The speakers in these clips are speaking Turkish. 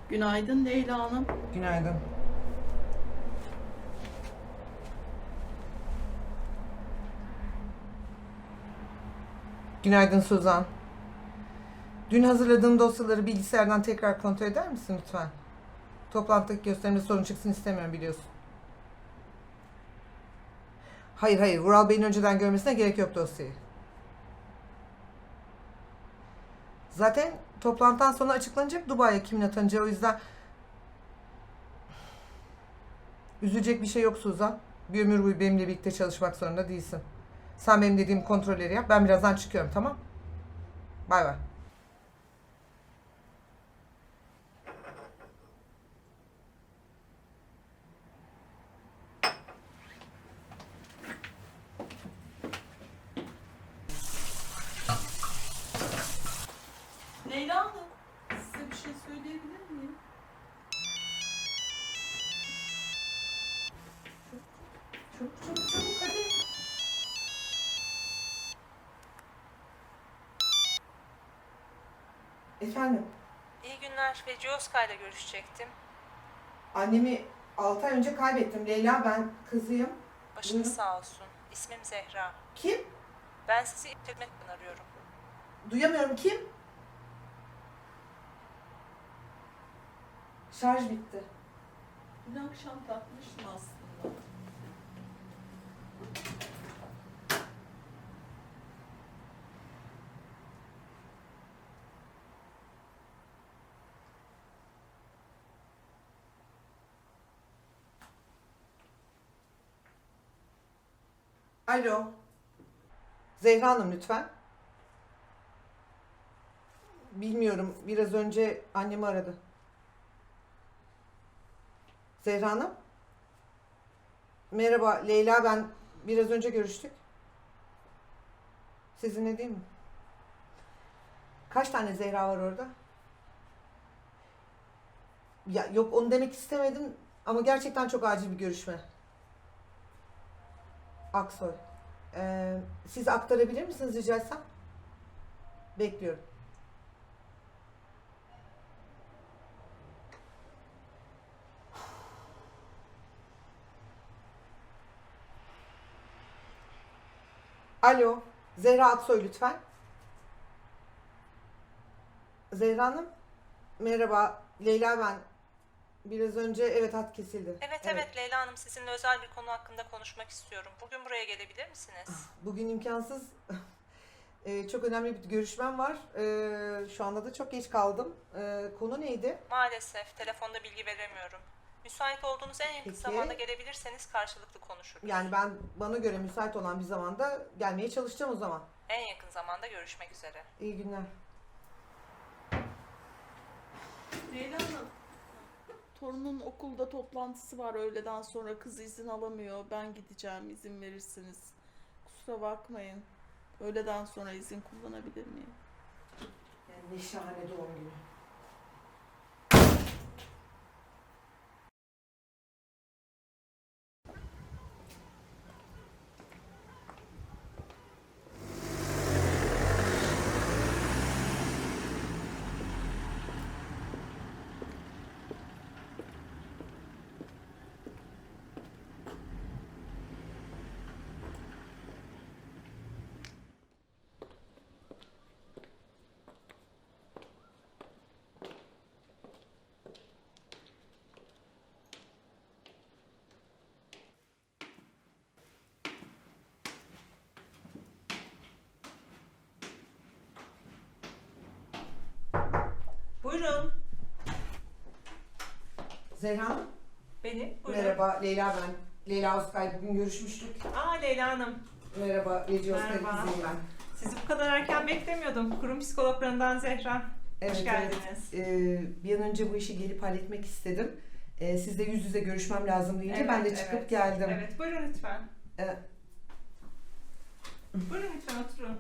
Günaydın Leyla Hanım. Günaydın. Günaydın Suzan. Dün hazırladığım dosyaları bilgisayardan tekrar kontrol eder misin lütfen? Toplantıdaki gösterimde sorun çıksın istemiyorum biliyorsun. Hayır, Vural Bey'in önceden görmesine gerek yok dosyayı. Zaten toplantıdan sonra açıklanacak Dubai'ye kimin atanacağı, o yüzden... Üzülecek bir şey yok Suzan. Bir ömür boyu benimle birlikte çalışmak zorunda değilsin. Sen benim dediğim kontrolleri yap. Ben birazdan çıkıyorum, tamam? Bay bay. Leyla Hanım, size bir şey söyleyebilir miyim? Çabuk hadi. Efendim, İyi günler. Feci Özkay'la görüşecektim. annemi 6 ay önce kaybettim. Leyla, ben kızıyım. Başınız Buyurun. sağ olsun. İsmim Zehra. Kim? Ben sizi internetten arıyorum. Duyamıyorum, kim? Şarj bitti. Dün akşam takmıştım aslında. Alo. Zehra Hanım lütfen. Bilmiyorum, biraz önce annemi aradı. Zehra Hanım. Merhaba Leyla, ben biraz önce görüştük. Sizinle değil mi? Kaç tane Zehra var orada? Ya yok, onu demek istemedim ama gerçekten çok acil bir görüşme. Aksoy. Siz aktarabilir misiniz rica etsem? Bekliyorum. Alo, Zehra Aksoy lütfen. Zehra Hanım, merhaba. Leyla ben. Biraz önce evet hat kesildi. Evet, Leyla Hanım, sizinle özel bir konu hakkında konuşmak istiyorum. Bugün buraya gelebilir misiniz? Bugün imkansız. Çok önemli bir görüşmem var. Şu anda da çok geç kaldım. Konu neydi? Maalesef telefonda bilgi veremiyorum. Müsait olduğunuz en yakın Peki. zamanda gelebilirseniz karşılıklı konuşuruz. Yani ben bana göre müsait olan bir zamanda gelmeye çalışacağım o zaman. En yakın zamanda görüşmek üzere. İyi günler. Leyla Hanım, torunun okulda toplantısı var öğleden sonra. Kız izin alamıyor. Ben gideceğim, izin verirsiniz. Kusura bakmayın. Öğleden sonra izin kullanabilir miyim? Yani ne şahane doğum günü. Buyurun. Zehra Hanım, Beni. merhaba. Leyla ben. Leyla Özkay, bugün görüşmüştük. Leyla Hanım. Merhaba, Reci Özkay Merhaba. kızıyım ben. Sizi bu kadar erken beklemiyordum. Kurum psikologlarından Zehra. Evet, geldiniz. Bir an önce bu işi gelip halletmek istedim. Sizle yüz yüze görüşmem lazım deyince ben de çıkıp geldim. Evet, buyurun lütfen. Ee, Buyurun lütfen oturun.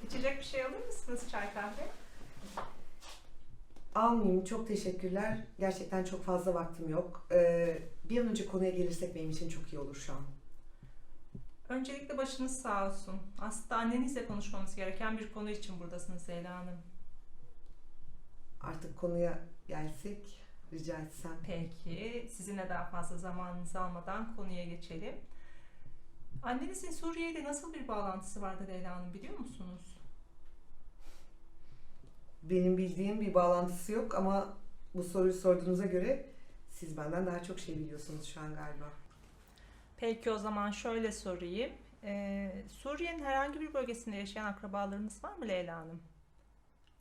İçecek bir şey alır mısınız, çay kahve? Almayayım, çok teşekkürler. Gerçekten çok fazla vaktim yok. Bir an önce konuya gelirsek benim için çok iyi olur şu an. Öncelikle başınız sağ olsun. Aslında annenizle konuşmamız gereken bir konu için buradasınız Leyla Hanım. Artık konuya gelsek rica etsem. Peki, sizinle daha fazla zamanınızı almadan konuya geçelim. Annenizin Suriye ile nasıl bir bağlantısı vardı Leyla Hanım biliyor musunuz? Benim bildiğim bir bağlantısı yok ama bu soruyu sorduğunuza göre siz benden daha çok şey biliyorsunuz şu an galiba. Peki o zaman şöyle sorayım. Suriye'nin herhangi bir bölgesinde yaşayan akrabalarınız var mı Leyla Hanım?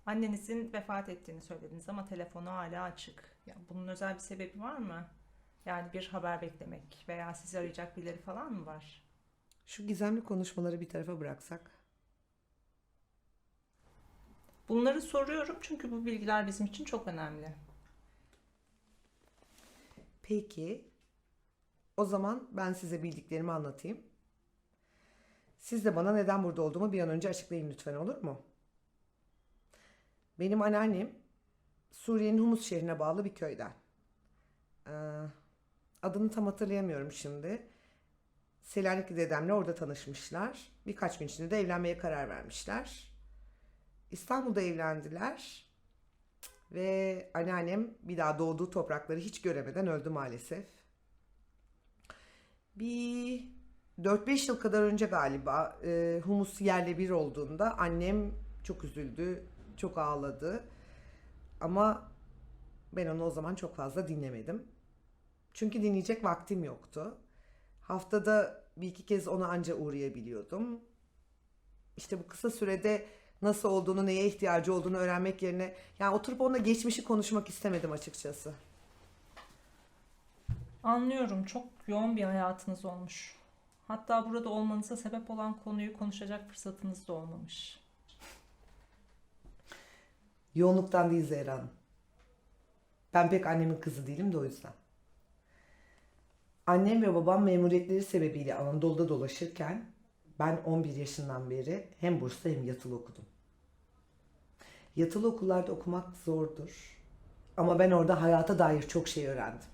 Annenizin vefat ettiğini söylediniz ama telefonu hala açık. Ya bunun özel bir sebebi var mı? Yani bir haber beklemek veya sizi arayacak birileri falan mı var? Şu gizemli konuşmaları bir tarafa bıraksak. Bunları soruyorum çünkü bu bilgiler bizim için çok önemli. Peki, o zaman ben size bildiklerimi anlatayım. Siz de bana neden burada olduğumu bir an önce açıklayın lütfen, olur mu? Benim anneannem Suriye'nin Humus şehrine bağlı bir köyden. Adını tam hatırlayamıyorum şimdi. Selanikli dedemle orada tanışmışlar. Birkaç gün içinde de evlenmeye karar vermişler. İstanbul'da evlendiler. Ve anneannem bir daha doğduğu toprakları hiç göremeden öldü maalesef. Bir 4-5 yıl kadar önce galiba Humus yerle bir olduğunda annem çok üzüldü, çok ağladı. Ama ben onu o zaman çok fazla dinlemedim. Çünkü dinleyecek vaktim yoktu. Haftada bir iki kez ona anca uğrayabiliyordum. İşte bu kısa sürede nasıl olduğunu, neye ihtiyacı olduğunu öğrenmek yerine yani oturup onunla geçmişi konuşmak istemedim açıkçası. Anlıyorum, çok yoğun bir hayatınız olmuş. Hatta burada olmanıza sebep olan konuyu konuşacak fırsatınız da olmamış. Yoğunluktan değil Zehra Hanım. Ben pek annemin kızı değilim de o yüzden. Annem ve babam memuriyetleri sebebiyle Anadolu'da dolaşırken ben 11 yaşından beri hem burslu hem yatılı okudum. Yatılı okullarda okumak zordur. Ama ben orada hayata dair çok şey öğrendim.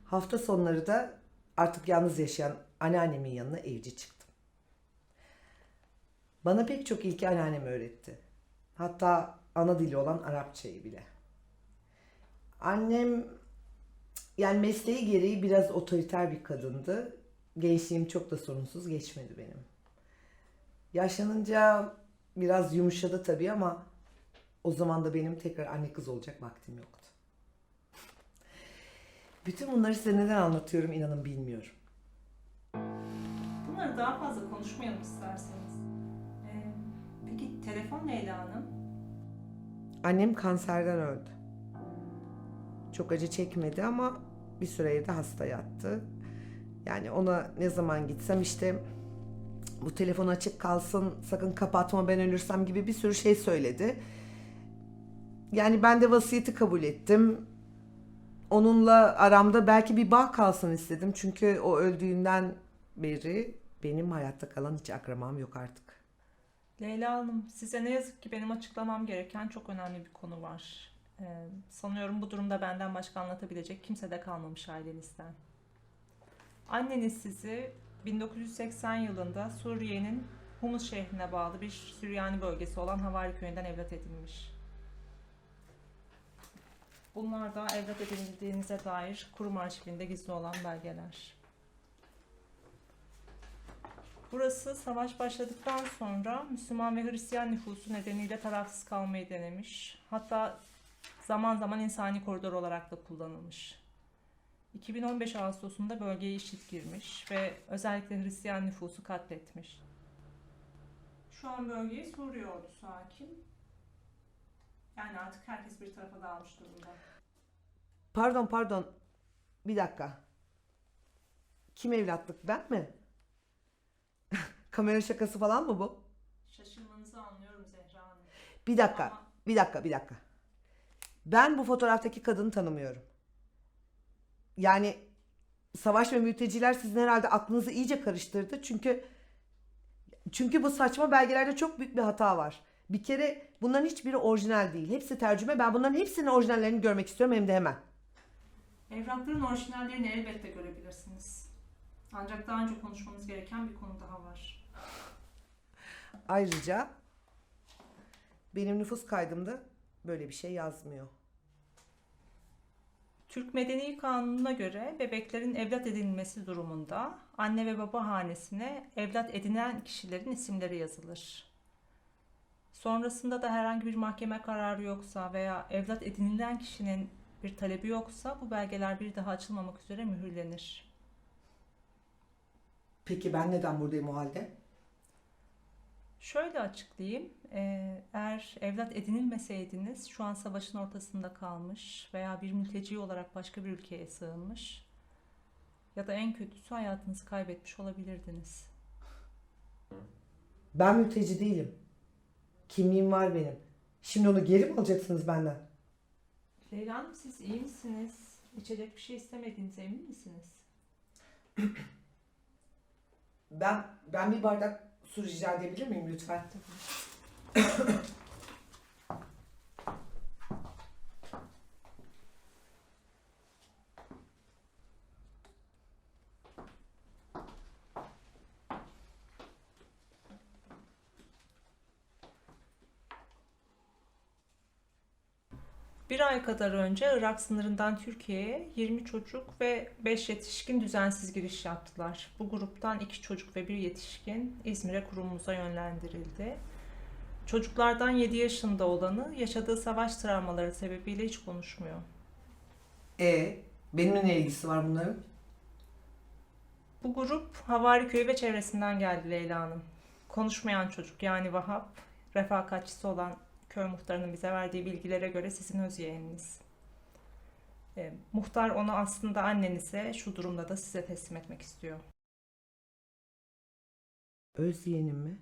Hafta sonları da artık yalnız yaşayan anneannemin yanına evci çıktım. Bana pek çok ilki anneannem öğretti. Hatta ana dili olan Arapçayı bile. Annem yani mesleği gereği biraz otoriter bir kadındı. Gençliğim çok da sorunsuz geçmedi benim. Yaşlanınca biraz yumuşadı tabii ama o zaman da benim tekrar anne kız olacak vaktim yoktu. Bütün bunları size neden anlatıyorum inanın bilmiyorum. Bunları daha fazla konuşmayalım isterseniz. Peki telefon Leyla Hanım? Annem kanserden öldü. Çok acı çekmedi ama bir süre evde hasta yattı. Yani ona ne zaman gitsem işte bu telefon açık kalsın, sakın kapatma ben ölürsem gibi bir sürü şey söyledi. Yani ben de vasiyeti kabul ettim. Onunla aramda belki bir bağ kalsın istedim. Çünkü o öldüğünden beri benim hayatta kalan hiç akrabam yok artık. Leyla Hanım, size ne yazık ki benim açıklamam gereken çok önemli bir konu var. Sanıyorum bu durumda benden başka anlatabilecek kimse de kalmamış ailenizden. Anneniz sizi 1980 yılında Suriye'nin Humus şehrine bağlı bir Süryani bölgesi olan Havari köyünden evlat edinmiş. Bunlar da evlat edinildiğinize dair kurum arşivinde gizli olan belgeler. Burası savaş başladıktan sonra Müslüman ve Hristiyan nüfusu nedeniyle tarafsız kalmayı denemiş. Hatta zaman zaman insani koridor olarak da kullanılmış. 2015 Ağustos'unda bölgeye IŞİD girmiş ve özellikle Hristiyan nüfusu katletmiş. Şu an bölgeye Suriye ordusu hakim. Yani artık herkes bir tarafa dağılmış durumda. Pardon. Bir dakika. Kim evlatlık, ben mi? Kamera şakası falan mı bu? Şaşırmanızı anlıyorum Zehra Hanım. Bir dakika. Ama- Bir dakika. Ben bu fotoğraftaki kadını tanımıyorum. Yani savaş ve mülteciler sizin herhalde aklınızı iyice karıştırdı. Çünkü bu saçma belgelerde çok büyük bir hata var. Bir kere bunların hiçbiri orijinal değil. Hepsi tercüme. Ben bunların hepsinin orijinallerini görmek istiyorum hem de hemen. Evrakların orijinallerini elbette görebilirsiniz. Ancak daha önce konuşmamız gereken bir konu daha var. Ayrıca benim nüfus kaydımda böyle bir şey yazmıyor. Türk Medeni Kanunu'na göre bebeklerin evlat edinilmesi durumunda anne ve baba hanesine evlat edinen kişilerin isimleri yazılır. Sonrasında da herhangi bir mahkeme kararı yoksa veya evlat edinilen kişinin bir talebi yoksa bu belgeler bir daha açılmamak üzere mühürlenir. Peki ben neden buradayım o halde? Şöyle açıklayayım. Eğer evlat edinilmeseydiniz şu an savaşın ortasında kalmış veya bir mülteci olarak başka bir ülkeye sığınmış ya da en kötüsü hayatınızı kaybetmiş olabilirdiniz. Ben mülteci değilim. Kimliğim var benim. Şimdi onu geri mi alacaksınız benden? Leyla Hanım, siz iyi misiniz? İçecek bir şey istemediğinize emin misiniz? Ben bir bardak su rica edebilir miyim lütfen? Bir ay kadar önce Irak sınırından Türkiye'ye 20 çocuk ve 5 yetişkin düzensiz giriş yaptılar. Bu gruptan 2 çocuk ve 1 yetişkin İzmir'e kurumumuza yönlendirildi. Çocuklardan 7 yaşında olanı yaşadığı savaş travmaları sebebiyle hiç konuşmuyor. Benimle ne ilgisi var bunların? Bu grup Havariköy ve çevresinden geldi Leyla Hanım. Konuşmayan çocuk yani Vahap, refakatçisi olan köy muhtarının bize verdiği bilgilere göre sizin öz yeğeniniz. Muhtar onu aslında annenize, şu durumda da size teslim etmek istiyor. Öz yeğenim mi?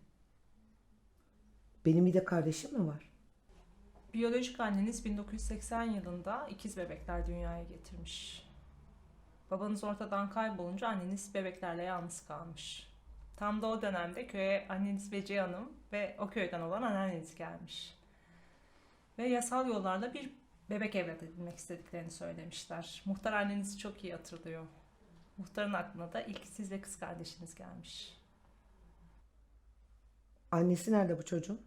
Benim bir de kardeşim mi var? Biyolojik anneniz 1980 yılında ikiz bebekler dünyaya getirmiş. Babanız ortadan kaybolunca anneniz bebeklerle yalnız kalmış. Tam da o dönemde köye anneniz Beciye Hanım ve o köyden olan anneanneniz gelmiş. Ve yasal yollarla bir bebek evlat edinmek istediklerini söylemişler. Muhtar annenizi çok iyi hatırlıyor. Muhtarın aklına da ilk siz ve kız kardeşiniz gelmiş. Annesi nerede bu çocuğun?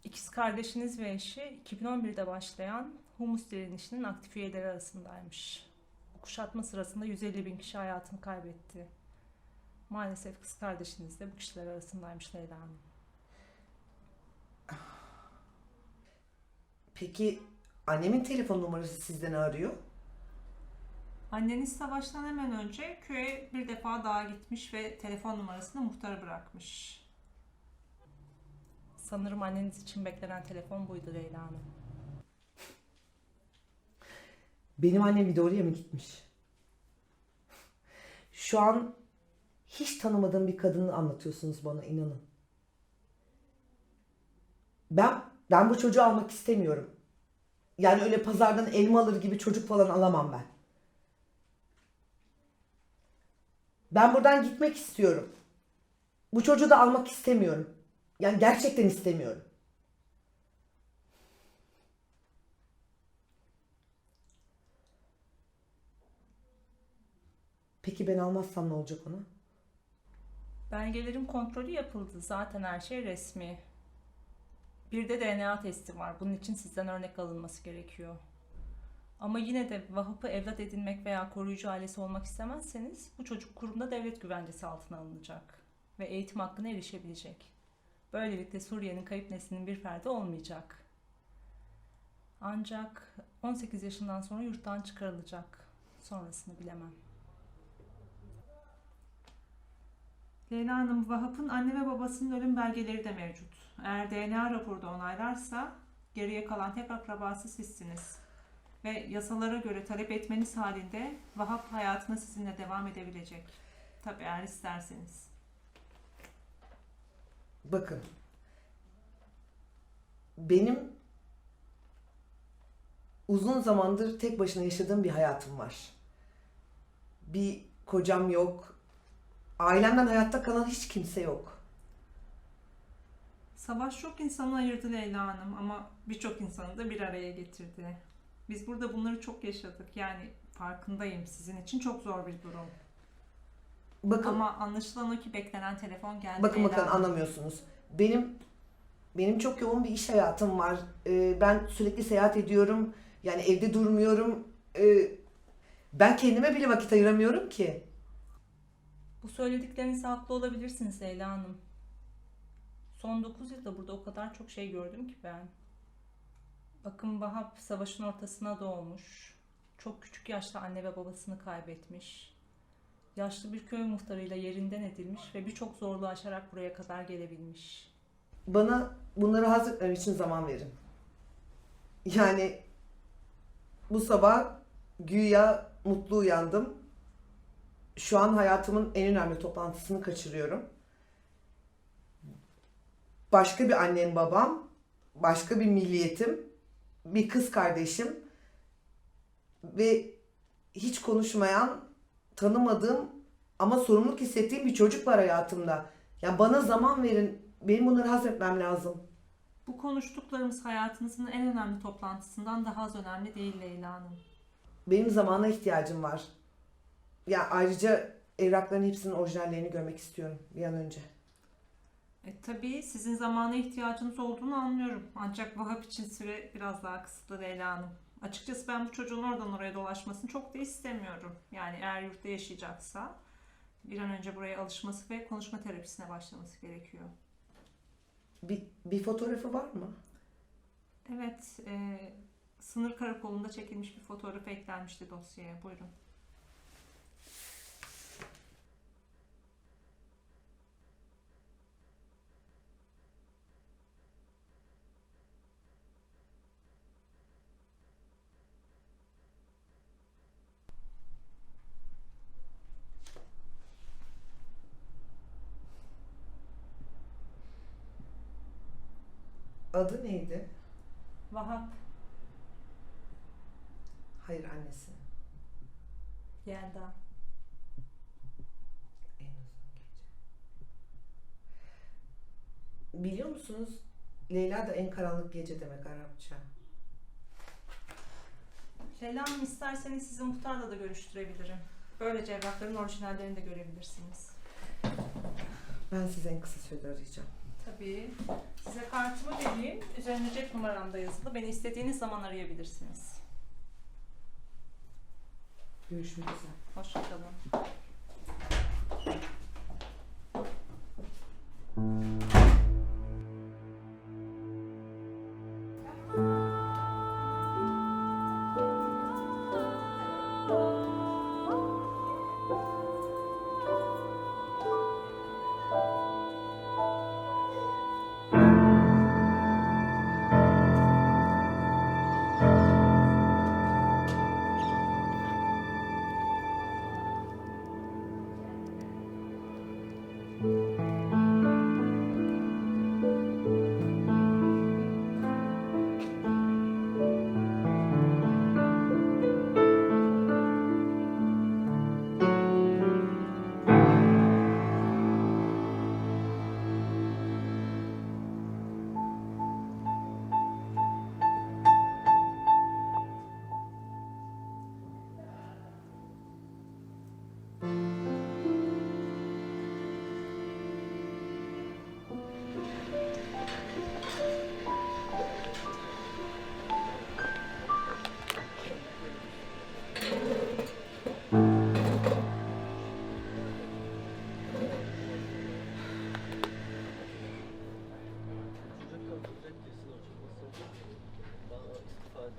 İkiz kardeşiniz ve eşi 2011'de başlayan Humus direnişinin aktif üyeleri arasındaymış. Bu kuşatma sırasında 150 bin kişi hayatını kaybetti. Maalesef kız kardeşiniz de bu kişiler arasındaymış Leyla Hanım. Peki annemin telefon numarası sizden arıyor? Anneniz savaştan hemen önce köye bir defa daha gitmiş ve telefon numarasını muhtara bırakmış. Sanırım anneniz için beklenen telefon buydu Leyla Hanım. Benim annem bir de oraya mı gitmiş? Şu an hiç tanımadığım bir kadını anlatıyorsunuz bana, inanın. Ben bu çocuğu almak istemiyorum. Yani öyle pazardan elma alır gibi çocuk falan alamam ben. Ben buradan gitmek istiyorum. Bu çocuğu da almak istemiyorum. Yani gerçekten istemiyorum. Peki ben almazsam ne olacak ona? Belgelerin kontrolü yapıldı. Zaten her şey resmi. Bir de DNA testi var. Bunun için sizden örnek alınması gerekiyor. Ama yine de Vahap'ı evlat edinmek veya koruyucu ailesi olmak istemezseniz bu çocuk kurumda devlet güvencesi altına alınacak ve eğitim hakkına erişebilecek. Böylelikle Suriye'nin kayıp neslinin bir ferdi olmayacak. Ancak 18 yaşından sonra yurttan çıkarılacak. Sonrasını bilemem. Leyla Hanım, Vahap'ın anne ve babasının ölüm belgeleri de mevcut. Eğer DNA raporu da onaylarsa geriye kalan tek akrabası sizsiniz. Ve yasalara göre talep etmeniz halinde Vahap hayatına sizinle devam edebilecek. Tabii eğer isterseniz. Bakın. Benim uzun zamandır tek başına yaşadığım bir hayatım var. Bir kocam yok. Ailemden hayatta kalan hiç kimse yok. Savaş çok insanı ayırdı Leyla Hanım ama birçok insanı da bir araya getirdi. Biz burada bunları çok yaşadık. Yani farkındayım, sizin için çok zor bir durum. Bakın, Ama anlaşılan o ki beklenen telefon geldi. bakın Leyla Hanım. anlamıyorsunuz. Benim çok yoğun bir iş hayatım var. Ben sürekli seyahat ediyorum. Yani evde durmuyorum. Ben kendime bile vakit ayıramıyorum ki. Bu söylediklerinizde haklı olabilirsiniz Leyla Hanım. Son 9 yılda burada o kadar çok şey gördüm ki ben. Bakın Vahap savaşın ortasına doğmuş. Çok küçük yaşta anne ve babasını kaybetmiş. Yaşlı bir köy muhtarıyla yerinden edilmiş ve birçok zorluğu aşarak buraya kadar gelebilmiş. Bana bunları hazretmem için zaman verin. Yani bu sabah güya mutlu uyandım. Şu an hayatımın en önemli toplantısını kaçırıyorum. Başka bir annem babam, başka bir milliyetim, bir kız kardeşim ve hiç konuşmayan, tanımadığım ama sorumluluk hissettiğim bir çocuk var hayatımda. Yani bana zaman verin. Benim bunları hazretmem lazım. Bu konuştuklarımız hayatınızın en önemli toplantısından daha az önemli değil Leyla Hanım. Benim zamana ihtiyacım var. Ya ayrıca evrakların hepsinin orijinallerini görmek istiyorum bir an önce. Tabii sizin zamana ihtiyacınız olduğunu anlıyorum. Ancak Vahap için süre biraz daha kısıtlı Leyla Hanım. Açıkçası ben bu çocuğun oradan oraya dolaşmasını çok da istemiyorum. Yani eğer yurtta yaşayacaksa bir an önce buraya alışması ve konuşma terapisine başlaması gerekiyor. Bir fotoğrafı var mı? Evet, sınır karakolunda çekilmiş bir fotoğraf eklenmişti dosyaya. Buyurun. Adı neydi? Vahap, Hayır, annesi. Yelda. En uzun gece. Biliyor musunuz? Leyla da en karanlık gece demek Arapça. Leyla Hanım isterseniz sizi muhtarla da görüştürebilirim. Böylece evrakların orijinallerini de görebilirsiniz. Ben sizi en kısa sürede arayacağım. Tabii. Size kartımı vereyim. Üzerine cep numaram da yazılı. Beni istediğiniz zaman arayabilirsiniz. Görüşmek üzere. Hoşça kalın.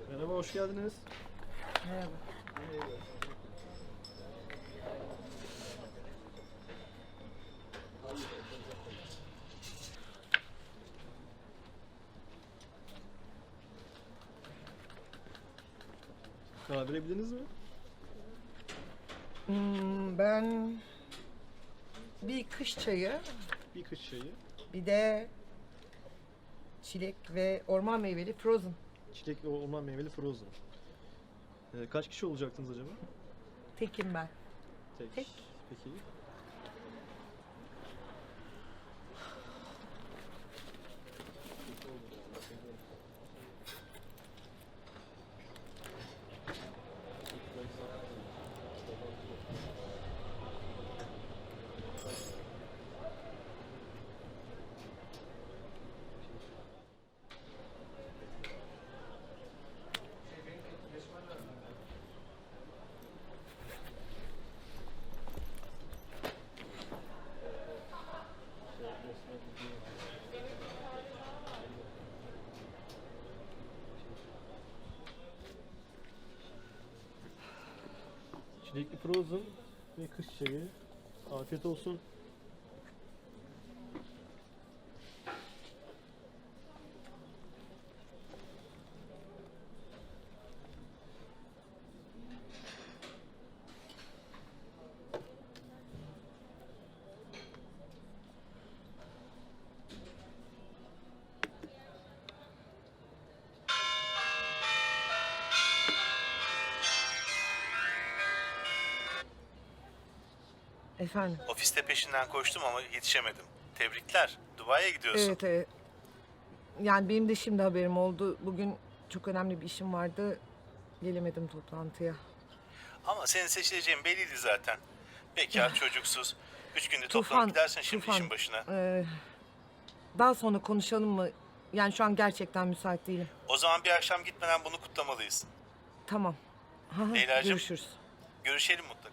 Merhaba, hoş geldiniz. Merhaba. Karar verebildiniz mi? Ben bir kış çayı, Bir kış çayı, bir de çilek ve orman meyveli frozen. çilek ve orman meyveli frozen. Kaç kişi olacaktınız acaba? Tekim ben. Tek. Tek. Peki. Çilekli frozen ve kış çayı. Afiyet olsun. Efendim? Ofiste peşinden koştum ama yetişemedim. Tebrikler. Dubai'ye gidiyorsun. Evet, evet. Yani benim de şimdi haberim oldu. Bugün çok önemli bir işim vardı. Gelemedim toplantıya. Ama senin seçileceğin belliydi zaten. Bekar, çocuksuz. 3 günde Tufan, toplanıp gidersin şimdi Tufan, işin başına. Daha sonra konuşalım mı? Yani şu an gerçekten müsait değilim. O zaman bir akşam gitmeden bunu kutlamalıyız. Tamam. Ha, ha, Leyla'cığım. görüşürüz. Görüşelim mutlaka.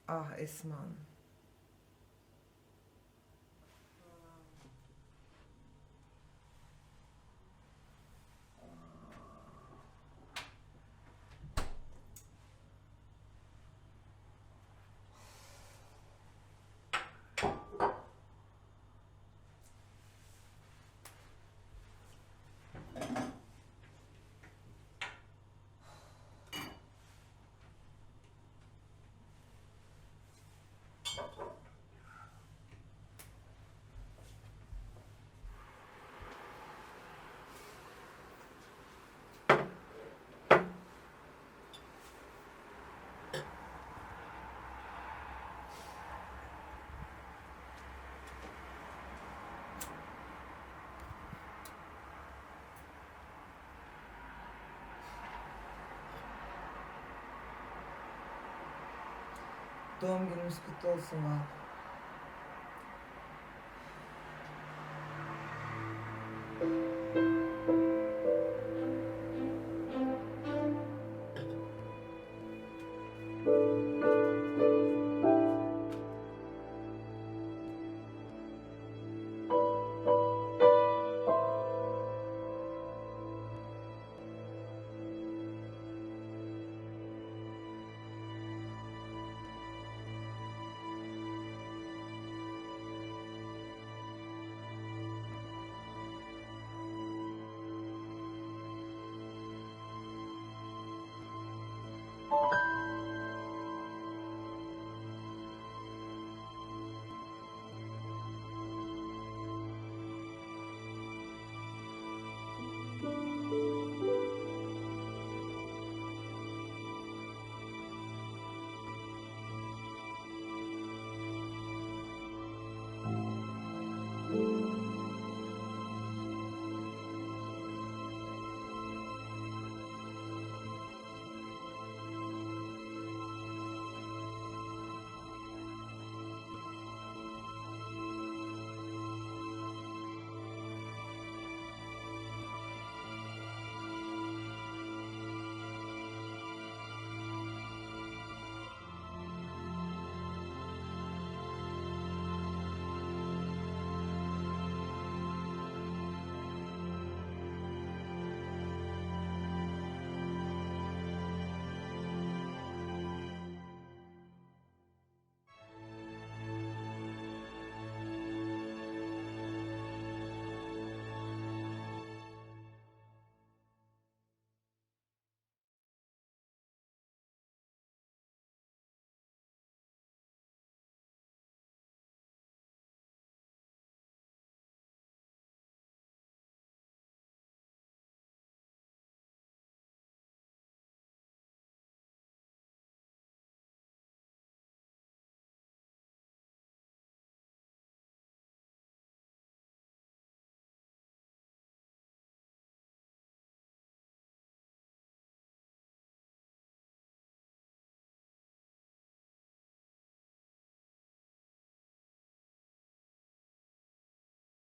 Ah Esma Hanım. Doğum günümüz kutlu olsun Vahap.